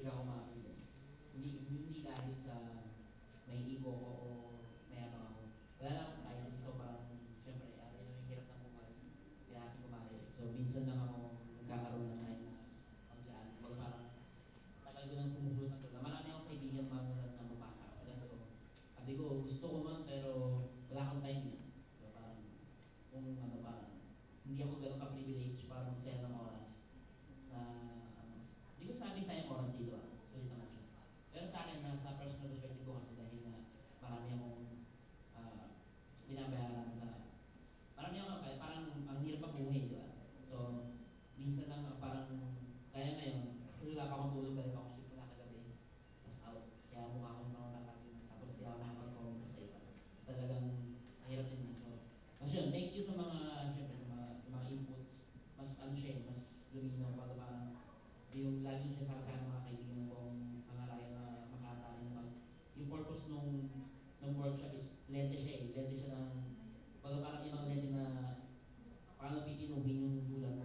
talaga ako makakita. Hindi dahil sa may ego ko o mayabang ako. Wala lang akong time. So parang, siyempre, yun yung hirap ng buhay. Kaya aking kumari. So minsan lang ako nagkakaroon ng time na mag-chat. Parang, tagal ko nang pumupulot ng tulad. Marami akong kaibigan mga na mabasa. Sabi ko, gusto ko man pero wala akong time niya. So parang, kung ano parang, hindi ako gano'ng ka-privilege para mag-sell ng oras na hindi ko sabi sayang oras dito sulit naman siya. Pero sa akin, sa personal perspective ko kasi dahil na marami akong binabayaran na marami akong parang ang hirap ang buhay, di ba? So, minsan lang parang kaya ngayon, wala pa akong tulog dahil ako shift na kagabi. Tapos out. Kaya mukha akong nakakagin. Tapos di ako nakapag-comment sa iba. Talagang mahirap din dito. Mas yun, thank you sa mga, syempre, sa mga inputs. Mas ano siya, mas luminaw pa parang yung lagi siya sa mga kaibigan kong pangarayan na makatali na yung purpose nung workshop is lente siya ng parang ibang lente na paano pipinuhin yung bulan